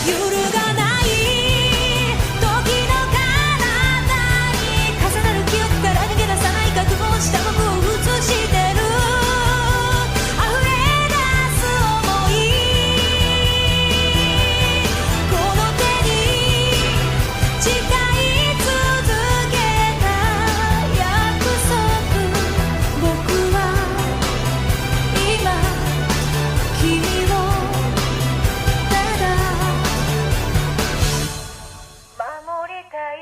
揺るがない時の彼方に重なる記憶から逃げ出さない覚悟をした僕を映してる溢れ出す想いこの手に誓い続けた約束僕は今君をただ守りたい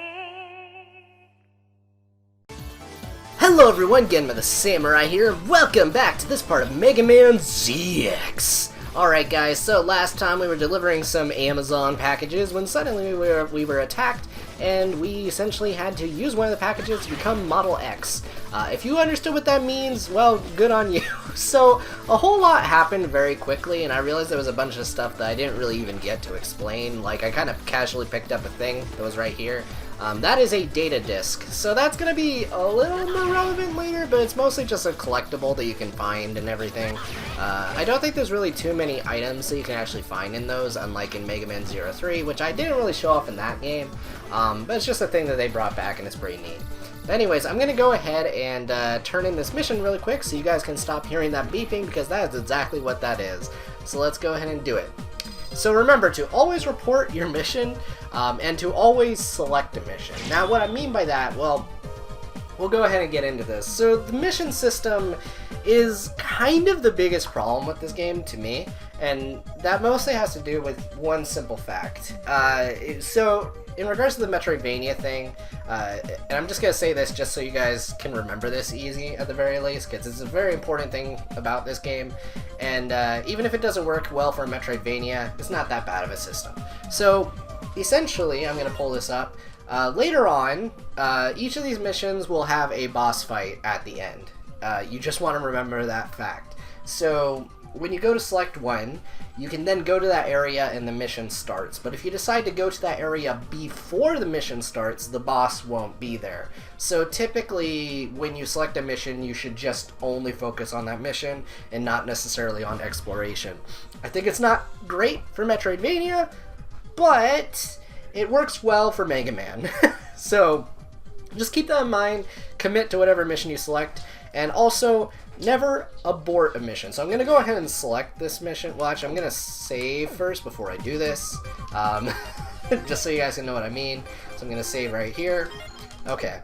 Hello everyone, GenmaTheSamurai here, and welcome back to this part of Mega Man ZX! Alright guys, so last time we were delivering some Amazon packages when suddenly we were attacked, and we essentially had to use one of the packages to become Model X. If you understood what that means, well, good on you. So, a whole lot happened very quickly, and I realized there was a bunch of stuff that I didn't really even get to explain. Like, I kind of casually picked up a thing that was right here. That is a data disk, so that's going to be a little more relevant later, but it's mostly just a collectible that you can find and everything. I don't think there's really too many items that you can actually find in those, unlike in Mega Man 03, which I didn't really show off in that game, but it's just a thing that they brought back and it's pretty neat. But anyways, I'm going to go ahead and turn in this mission really quick so you guys can stop hearing that beeping, because that is exactly what that is. So let's go ahead and do it. So remember to always report your mission, and to always select a mission. Now what I mean by that, well, we'll go ahead and get into this. So the mission system is kind of the biggest problem with this game to me, and that mostly has to do with one simple fact. So in regards to the Metroidvania thing, and I'm just going to say this just so you guys can remember this easy at the very least, because it's a very important thing about this game, and even if it doesn't work well for a Metroidvania, it's not that bad of a system. So essentially, I'm going to pull this up, later on, each of these missions will have a boss fight at the end. You just want to remember that fact. So when you go to select one, you can then go to that area and the mission starts. But if you decide to go to that area before the mission starts, the boss won't be there. So typically, when you select a mission, you should just only focus on that mission and not necessarily on exploration. I think it's not great for Metroidvania, but it works well for Mega Man. So just keep that in mind, commit to whatever mission you select, and also never abort a mission. So I'm going to go ahead and select this mission. Well, actually, I'm going to save first before I do this, just so you guys can know what I mean. So I'm going to save right here. Okay,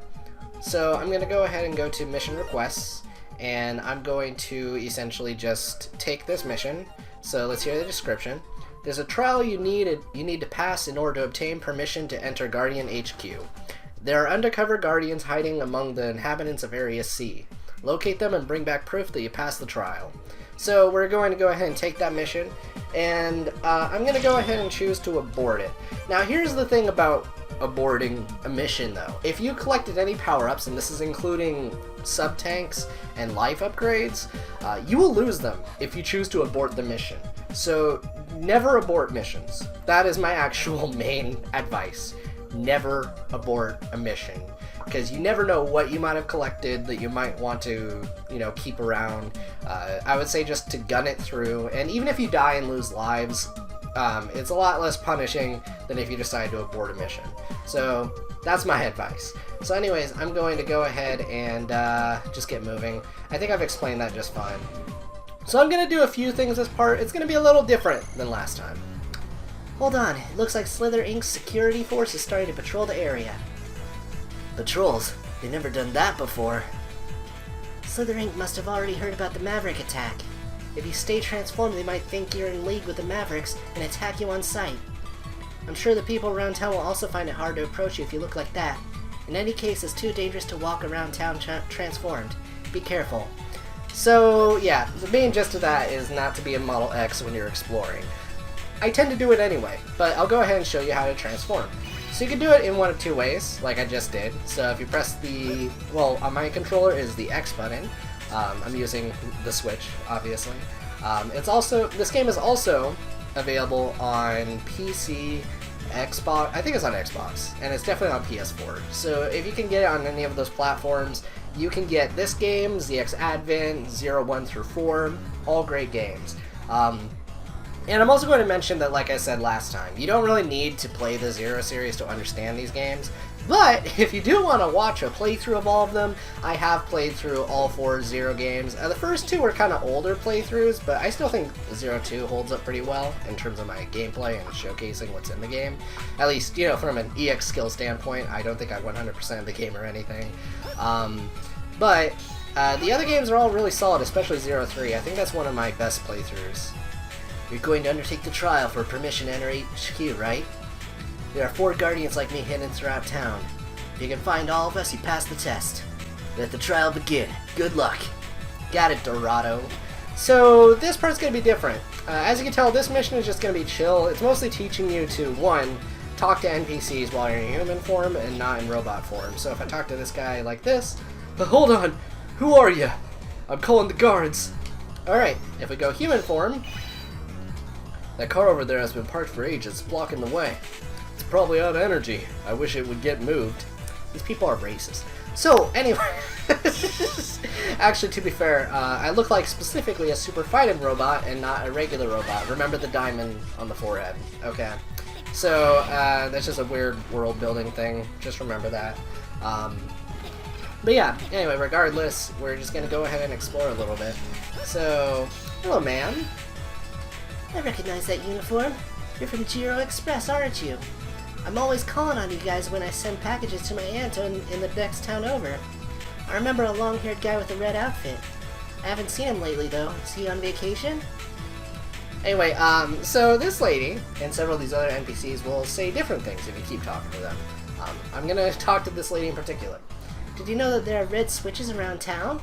so I'm going to go ahead and go to mission requests, and I'm going to essentially just take this mission. So let's hear the description. There's a trial you need to pass in order to obtain permission to enter Guardian HQ. There are undercover guardians hiding among the inhabitants of Area C. Locate them and bring back proof that you passed the trial. So we're going to go ahead and take that mission, and I'm going to go ahead and choose to abort it. Now here's the thing about aborting a mission though. If you collected any power-ups, and this is including sub-tanks and life upgrades, you will lose them if you choose to abort the mission. So never abort missions. That is my actual main advice. Never abort a mission, because you never know what you might have collected that you might want to, you know, keep around. I would say just to gun it through, and even if you die and lose lives, it's a lot less punishing than if you decide to abort a mission. So that's my advice. So anyways, I'm going to go ahead and just get moving. I think I've explained that just fine. So I'm going to do a few things this part. It's going to be a little different than last time. Hold on, it looks like Slither Inc.'s security force is starting to patrol the area. Patrols? They've never done that before. Slither Inc. must have already heard about the Maverick attack. If you stay transformed, they might think you're in league with the Mavericks and attack you on sight. I'm sure the people around town will also find it hard to approach you if you look like that. In any case, it's too dangerous to walk around town transformed. Be careful. So, yeah, the main gist of that is not to be a Model X when you're exploring. I tend to do it anyway, but I'll go ahead and show you how to transform. So you can do it in one of two ways, like I just did. So if you press the, well, on my controller is the X button. I'm using the Switch, obviously. This game is also available on PC, Xbox, I think it's on Xbox, and it's definitely on PS4. So if you can get it on any of those platforms, you can get this game, ZX Advent, 0, 1 through 4, all great games. And I'm also going to mention that, like I said last time, you don't really need to play the Zero series to understand these games. But if you do want to watch a playthrough of all of them, I have played through all 4 Zero games. The first 2 were kind of older playthroughs, but I still think Zero 2 holds up pretty well in terms of my gameplay and showcasing what's in the game. At least, you know, from an EX skill standpoint, I don't think I 100% the game or anything. But the other games are all really solid, especially Zero 3. I think that's one of my best playthroughs. You're going to undertake the trial for permission to enter HQ, right? There are 4 guardians like me hidden throughout town. If you can find all of us, you pass the test. Let the trial begin. Good luck. Got it, Dorado. So this part's going to be different. As you can tell, this mission is just going to be chill. It's mostly teaching you to, 1, talk to NPCs while you're in human form and not in robot form. So if I talk to this guy like this, hold on, who are you? I'm calling the guards. Alright, if we go human form, that car over there has been parked for ages, blocking the way. It's probably out of energy. I wish it would get moved. These people are racist. So, anyway, actually, to be fair, I look like specifically a super fighting robot and not a regular robot. Remember the diamond on the forehead. Okay. So, that's just a weird world building thing. Just remember that. But yeah, anyway, regardless, we're just going to go ahead and explore a little bit. So, hello, man. I recognize that uniform. You're from Jiro Express, aren't you? I'm always calling on you guys when I send packages to my aunt in the next town over. I remember a long-haired guy with a red outfit. I haven't seen him lately, though. Is he on vacation? Anyway, so this lady and several of these other NPCs will say different things if you keep talking to them. I'm gonna talk to this lady in particular. Did you know that there are red switches around town?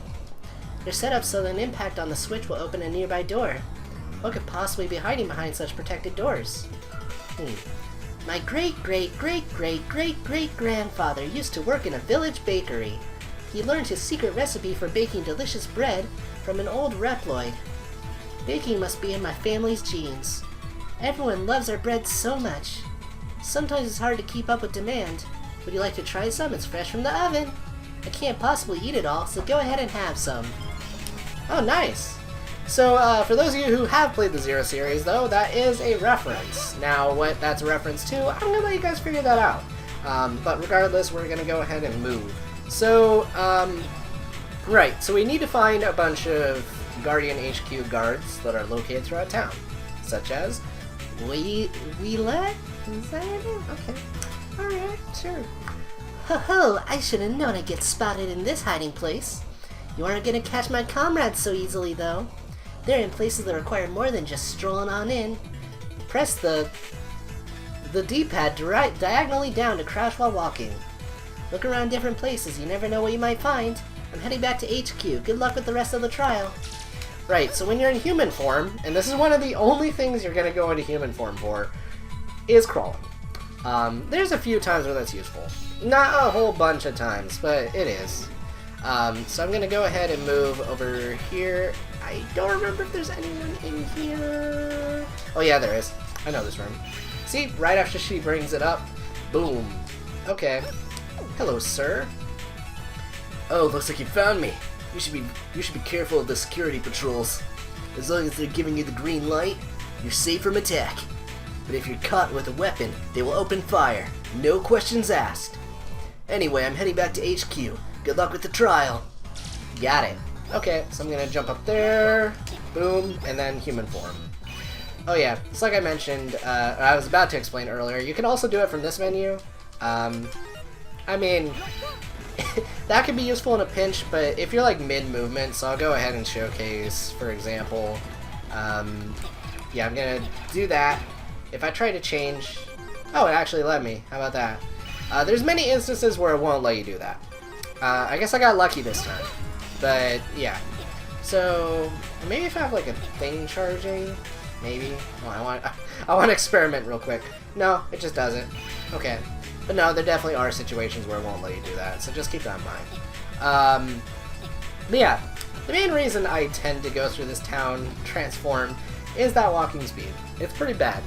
They're set up so that an impact on the switch will open a nearby door. What could possibly be hiding behind such protected doors? My great-great-great-great-great-great-grandfather used to work in a village bakery. He learned his secret recipe for baking delicious bread from an old Reploid. Baking must be in my family's genes. Everyone loves our bread so much. Sometimes it's hard to keep up with demand. Would you like to try some? It's fresh from the oven. I can't possibly eat it all, so go ahead and have some. Oh, nice! So, for those of you who have played the Zero series, though, that is a reference. Now, what that's a reference to, I'm gonna let you guys figure that out. But regardless, we're gonna go ahead and move. So, right, so we need to find a bunch of Guardian HQ guards that are located throughout town, such as Wheeler? Is that your name? Okay. Alright, sure. Ho-ho, I should have known I'd get spotted in this hiding place. You aren't gonna catch my comrades so easily, though. They're in places that require more than just strolling on in. Press the D-pad diagonally down to crouch while walking. Look around different places, you never know what you might find. I'm heading back to HQ. Good luck with the rest of the trial. Right, so when you're in human form, and this is one of the only things you're going to go into human form for, is crawling. There's a few times where that's useful. Not a whole bunch of times, but it is. So I'm going to go ahead and move over here. I don't remember if there's anyone in here. Oh yeah, there is. I know this room. See, right after she brings it up, boom. Okay. Hello, sir. Oh, looks like you found me. You should be careful of the security patrols. As long as they're giving you the green light, you're safe from attack. But if you're caught with a weapon, they will open fire. No questions asked. Anyway, I'm heading back to HQ. Good luck with the trial. Got it. Okay, so I'm gonna jump up there, boom, and then human form. Oh yeah, it's like I mentioned, I was about to explain earlier, you can also do it from this menu. I mean, that could be useful in a pinch, but if you're like mid-movement, so I'll go ahead and showcase, for example, yeah, I'm gonna do that. If I try to change, oh, it actually let me, how about that? There's many instances where it won't let you do that. I guess I got lucky this time. But, yeah. So, maybe if I have, like, a thing charging, maybe. Oh, I want to experiment real quick. No, it just doesn't. Okay. But no, there definitely are situations where it won't let you do that, so just keep that in mind. But yeah, the main reason I tend to go through this town transformed is that walking speed. It's pretty bad.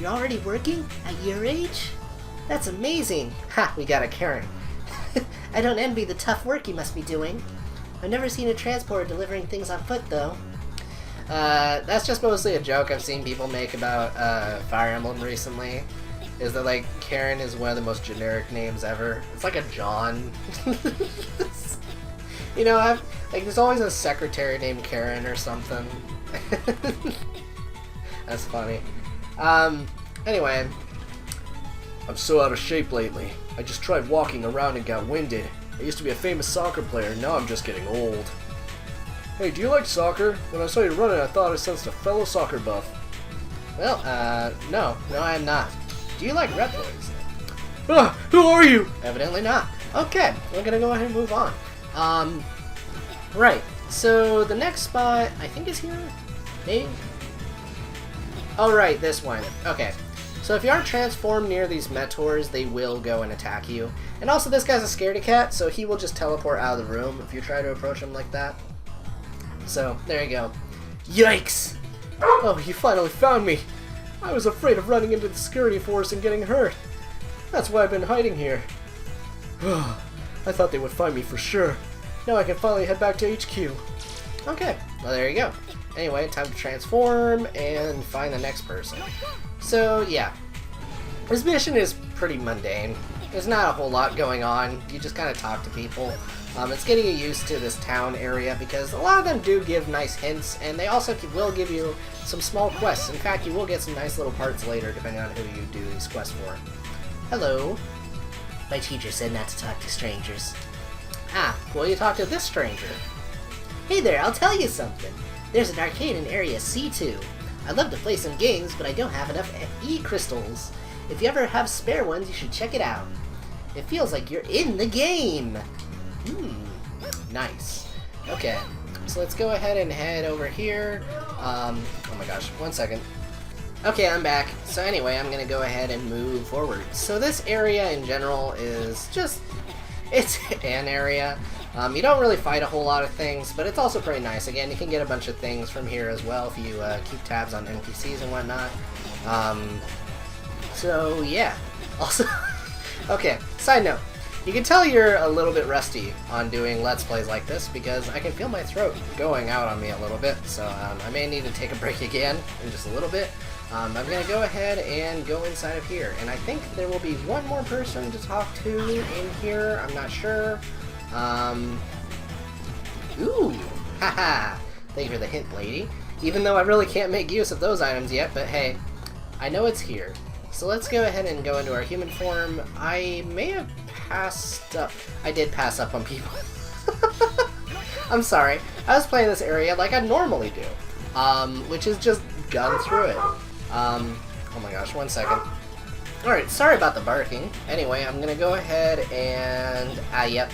You're already working? At your age? That's amazing! Ha, we got a Karen. I don't envy the tough work you must be doing. I've never seen a transporter delivering things on foot, though. That's just mostly a joke I've seen people make about Fire Emblem recently. Is that like Karen is one of the most generic names ever. It's like a John. You know, like there's always a secretary named Karen or something. That's funny. Anyway, I'm so out of shape lately. I just tried walking around and got winded. I used to be a famous soccer player, now I'm just getting old. Hey, do you like soccer? When I saw you running, I thought I sensed a fellow soccer buff. Well, no, I am not. Do you like Reploids? Ah, who are you? Evidently not. Okay, we're gonna go ahead and move on. Right, so the next spot, I think is here? Maybe? Oh, right, this one. Okay. So if you are transformed near these Metors, they will go and attack you. And also, this guy's a scaredy cat, so he will just teleport out of the room if you try to approach him like that. So, there you go. Yikes! Oh, you finally found me! I was afraid of running into the security force and getting hurt. That's why I've been hiding here. I thought they would find me for sure. Now I can finally head back to HQ. Okay, well there you go. Anyway, time to transform and find the next person. So, yeah. This mission is pretty mundane. There's not a whole lot going on. You just kind of talk to people. It's getting you used to this town area because a lot of them do give nice hints, and they also will give you some small quests. In fact, you will get some nice little parts later depending on who you do these quests for. Hello. My teacher said not to talk to strangers. Ah, well you talk to this stranger. Hey there, I'll tell you something. There's an arcade in Area C2. I'd love to play some games, but I don't have enough E-crystals. If you ever have spare ones, you should check it out. It feels like you're in the game. Nice. Okay, so let's go ahead and head over here. Oh my gosh, 1 second. Okay, I'm back. So anyway, I'm gonna go ahead and move forward. So this area in general is just, it's an area. You don't really fight a whole lot of things, but it's also pretty nice. Again, you can get a bunch of things from here as well if you keep tabs on NPCs and whatnot. So yeah. Also, okay, side note. You can tell you're a little bit rusty on doing Let's Plays like this because I can feel my throat going out on me a little bit, so I may need to take a break again in just a little bit. I'm going to go ahead and go inside of here, and I think there will be one more person to talk to in here. I'm not sure. Ooh, haha. Thank you for the hint, lady. Even though I really can't make use of those items yet, but hey, I know it's here. So let's go ahead and go into our human form. I may have passed up. I did pass up on people. I'm sorry. I was playing this area like I normally do, which is just gun through it. Oh my gosh, 1 second. Alright, sorry about the barking. Anyway, I'm gonna go ahead and... yep.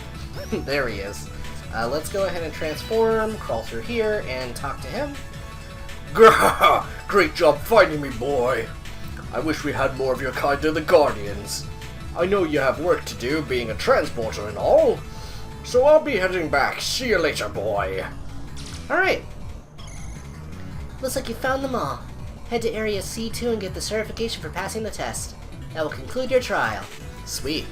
There he is. Let's go ahead and transform, crawl through here, and talk to him. Grrrr! Great job finding me, boy! I wish we had more of your kind in the Guardians. I know you have work to do, being a transporter and all, so I'll be heading back. See you later, boy. Alright. Looks like you found them all. Head to Area C2 and get the certification for passing the test. That will conclude your trial. Sweet.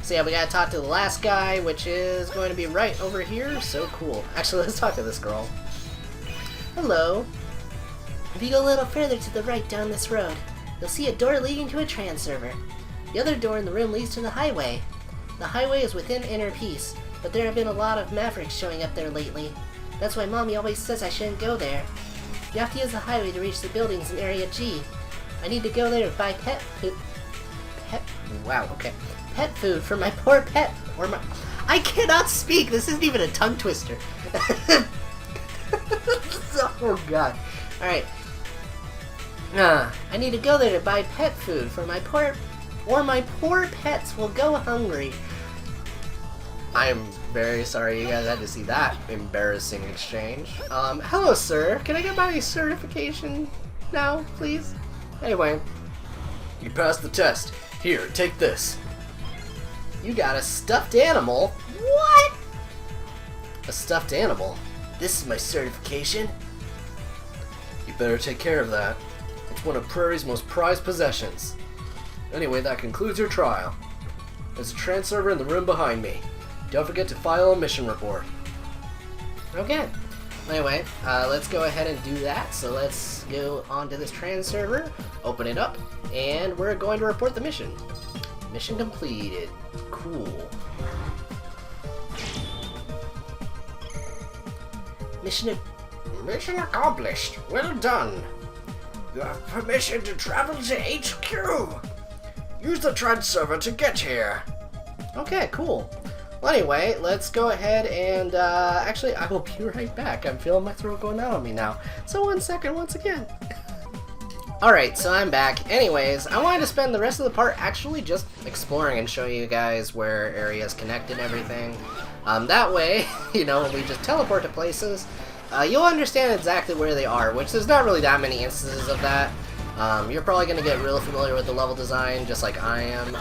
So yeah, we gotta talk to the last guy, which is going to be right over here. So cool. Actually, let's talk to this girl. Hello. If you go a little further to the right down this road, you'll see a door leading to a trans server. The other door in the room leads to the highway. The highway is within Inner Peace, but there have been a lot of Mavericks showing up there lately. That's why Mommy always says I shouldn't go there. You have to use the highway to reach the buildings in Area G. I need to go there to buy pet food. Wow, okay. Pet food for my poor pet. Or my... I cannot speak! This isn't even a tongue twister. Oh god. Alright. I need to go there to buy pet food for my poor... Or my poor pets will go hungry. I am very sorry you guys had to see that embarrassing exchange. Hello sir, can I get my certification now, please? Anyway. You passed the test. Here, take this. You got a stuffed animal? What? A stuffed animal? This is my certification? You better take care of that. It's one of Prairie's most prized possessions. Anyway, that concludes your trial. There's a trans server in the room behind me. Don't forget to file a mission report. Okay. Anyway, let's go ahead and do that. So let's go onto this trans server, open it up, and we're going to report the mission. Mission completed. Cool. Mission accomplished. Well done. You have permission to travel to HQ. Use the trans server to get here. Okay, cool. Well, anyway, let's go ahead and, actually, I will be right back. I'm feeling my throat going out on me now. So 1 second once again. Alright, so I'm back. Anyways, I wanted to spend the rest of the part actually just exploring and showing you guys where areas connect and everything. That way, you know, when we just teleport to places, you'll understand exactly where they are, which there's not really that many instances of that. You're probably going to get real familiar with the level design, just like I am,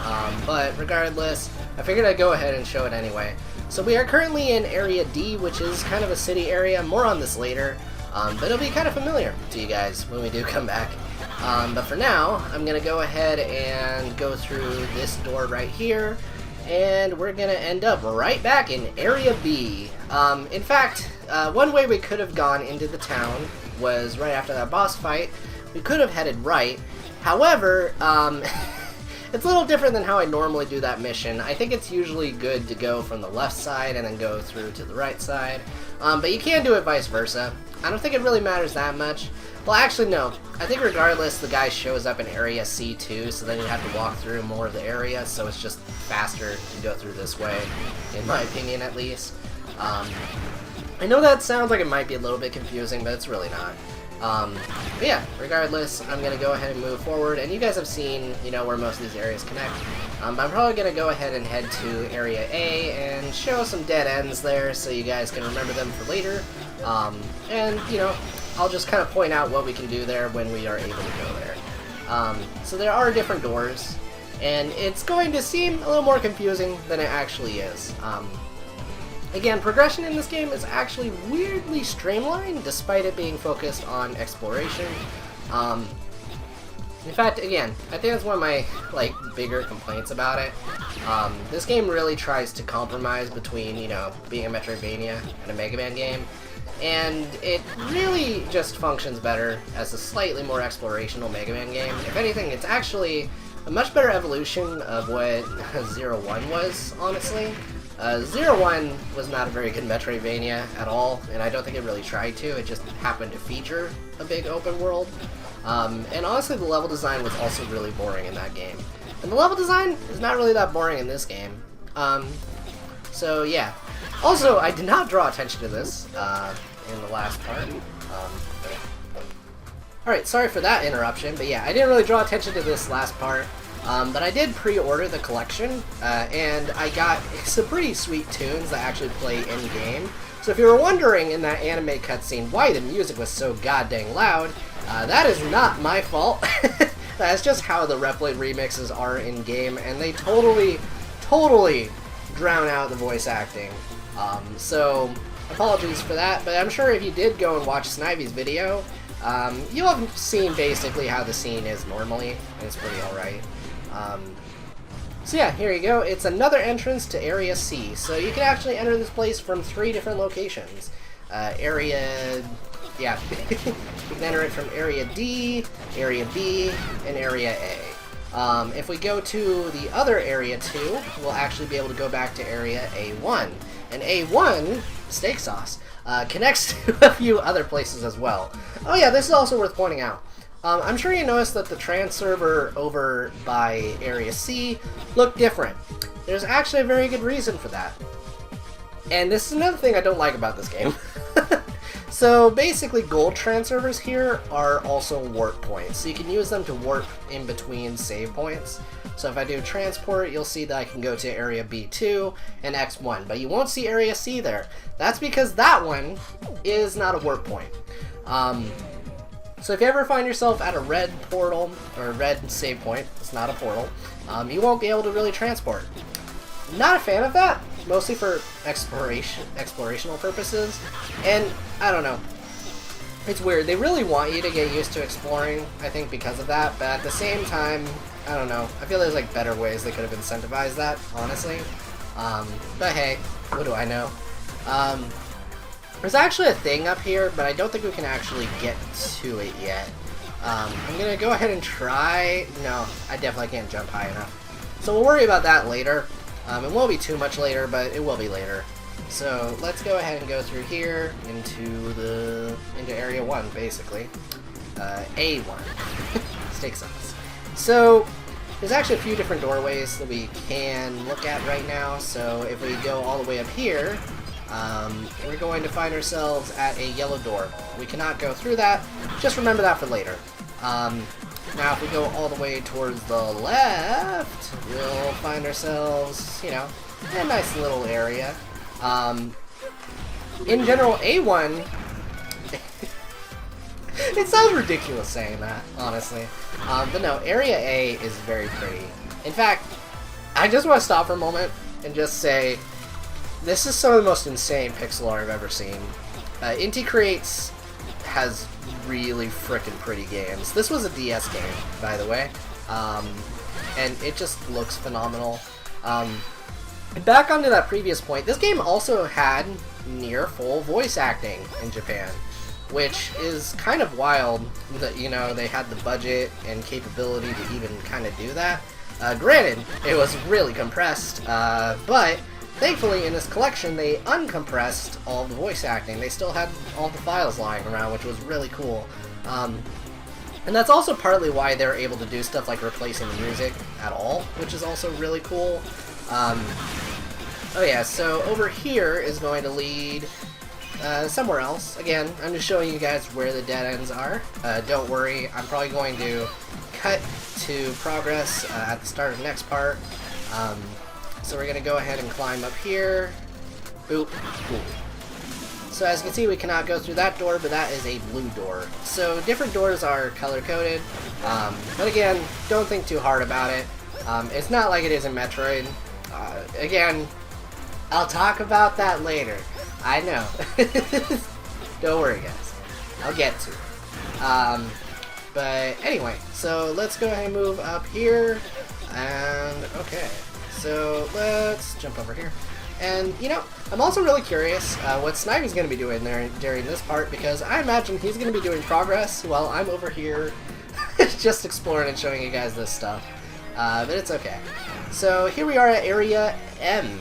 but regardless, I figured I'd go ahead and show it anyway. So we are currently in Area D, which is kind of a city area. More on this later, but it'll be kind of familiar to you guys when we do come back. But for now, I'm going to go ahead and go through this door right here, and we're going to end up right back in Area B. In fact, one way we could have gone into the town was right after that boss fight. We could have headed right. However, it's a little different than how I normally do that mission. I think it's usually good to go from the left side and then go through to the right side. But you can do it vice versa. I don't think it really matters that much. Well, actually, no. I think regardless, the guy shows up in Area C2, so then you have to walk through more of the area, so it's just faster to go through this way, in my opinion at least. I know that sounds like it might be a little bit confusing, but it's really not. But yeah, regardless, I'm going to go ahead and move forward, and you guys have seen, you know, where most of these areas connect. But I'm probably going to go ahead and head to Area A and show some dead ends there so you guys can remember them for later. And, you know, I'll just kind of point out what we can do there when we are able to go there. So there are different doors, and it's going to seem a little more confusing than it actually is. Again, progression in this game is actually weirdly streamlined, despite it being focused on exploration. In fact, again, I think that's one of my, like, bigger complaints about it. This game really tries to compromise between, you know, being a Metroidvania and a Mega Man game, and it really just functions better as a slightly more explorational Mega Man game. If anything, it's actually a much better evolution of what 0-1 was, honestly. 0-1 was not a very good Metroidvania at all, and I don't think it really tried to. It just happened to feature a big open world. And honestly, the level design was also really boring in that game. And the level design is not really that boring in this game. So yeah. Also, I did not draw attention to this in the last part. Alright, sorry for that interruption, but yeah, I didn't really draw attention to this last part. But I did pre-order the collection, and I got some pretty sweet tunes that actually play in-game. So if you were wondering in that anime cutscene why the music was so goddamn loud, that is not my fault. That's just how the Replayed remixes are in-game, and they totally drown out the voice acting. So apologies for that, but I'm sure if you did go and watch Snivy's video, you'll have seen basically how the scene is normally, and it's pretty alright. So yeah, here you go. It's another entrance to Area C. So you can actually enter this place from 3 different locations. You can enter it from Area D, Area B, and Area A. If we go to the other Area 2, we'll actually be able to go back to Area A1. And A1, steak sauce, connects to a few other places as well. Oh yeah, this is also worth pointing out. I'm sure you noticed that the trans server over by Area C looked different. There's actually a very good reason for that. And this is another thing I don't like about this game. So basically, gold trans servers here are also warp points. So you can use them to warp in between save points. So if I do transport, you'll see that I can go to Area B2 and X1, but you won't see Area C there. That's because that one is not a warp point. So if you ever find yourself at a red portal, or a red save point, it's not a portal, you won't be able to really transport. Not a fan of that, mostly for explorational purposes, and I don't know. It's weird. They really want you to get used to exploring, I think, because of that, but at the same time, I don't know. I feel there's like better ways they could have incentivized that, honestly. But hey, what do I know? There's actually a thing up here, but I don't think we can actually get to it yet. I'm gonna go ahead and try... No, I definitely can't jump high enough. So we'll worry about that later. It won't be too much later, but it will be later. So let's go ahead and go through here into Area 1, basically. A1. Steak sauce. So there's actually a few different doorways that we can look at right now. So if we go all the way up here, we're going to find ourselves at a yellow door. We cannot go through that. Just remember that for later. Now if we go all the way towards the left, we'll find ourselves, you know, in a nice little area. In general, A1... It sounds ridiculous saying that, honestly. But no, Area A is very pretty. In fact, I just want to stop for a moment and just say, this is some of the most insane pixel art I've ever seen. Inti Creates has really frickin' pretty games. This was a DS game, by the way, and it just looks phenomenal. Back onto that previous point, this game also had near full voice acting in Japan, which is kind of wild that, you know, they had the budget and capability to even kind of do that. Granted, it was really compressed, but thankfully in this collection they uncompressed all the voice acting. They still had all the files lying around, which was really cool. And that's also partly why they're able to do stuff like replacing the music at all, which is also really cool. Oh yeah, so over here is going to lead somewhere else. Again, I'm just showing you guys where the dead ends are. Don't worry, I'm probably going to cut to progress at the start of the next part. So we're going to go ahead and climb up here. Boop. Cool. So as you can see, we cannot go through that door, but that is a blue door. So different doors are color-coded, but again, don't think too hard about it. It's not like it is in Metroid. Again, I'll talk about that later. I know. Don't worry, guys. I'll get to it. But anyway, so let's go ahead and move up here. And okay, so let's jump over here. And, you know, I'm also really curious what Snivey's going to be doing there during this part, because I imagine he's going to be doing progress while I'm over here just exploring and showing you guys this stuff. But it's okay. So here we are at Area M,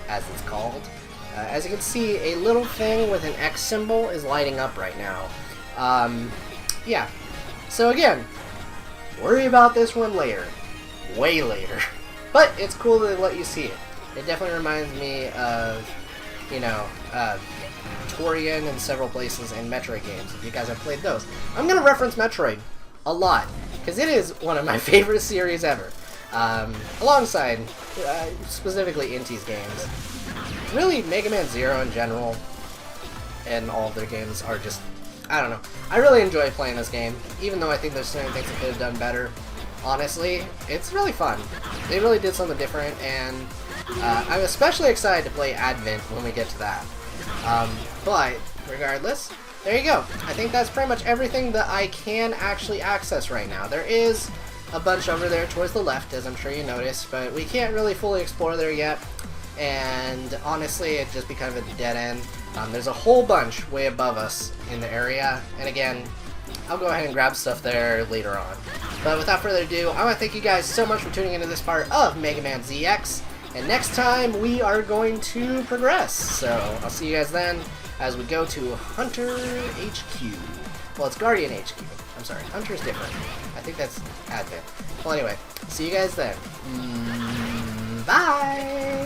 as it's called. As you can see, a little thing with an X symbol is lighting up right now. Yeah. So again, worry about this one later. Way later. But it's cool that they let you see it. It definitely reminds me of, you know, Torian and several places in Metroid games, if you guys have played those. I'm going to reference Metroid a lot, because it is one of my favorite series ever. Alongside, specifically Inti's games. Really, Mega Man Zero in general, and all of their games are just, I don't know. I really enjoy playing this game, even though I think there's certain things that could have done better. Honestly, it's really fun. They really did something different, and I'm especially excited to play Advent when we get to that. But, regardless, there you go. I think that's pretty much everything that I can actually access right now. There is a bunch over there towards the left, as I'm sure you noticed, but we can't really fully explore there yet. And honestly, it'd just be kind of a dead end. There's a whole bunch way above us in the area, and again, I'll go ahead and grab stuff there later on. But without further ado, I want to thank you guys so much for tuning into this part of Mega Man ZX, and next time we are going to progress. So I'll see you guys then as we go to Hunter HQ. Well, it's Guardian HQ. I'm sorry, Hunter's different. I think that's Advent. Well, anyway, see you guys then. Bye!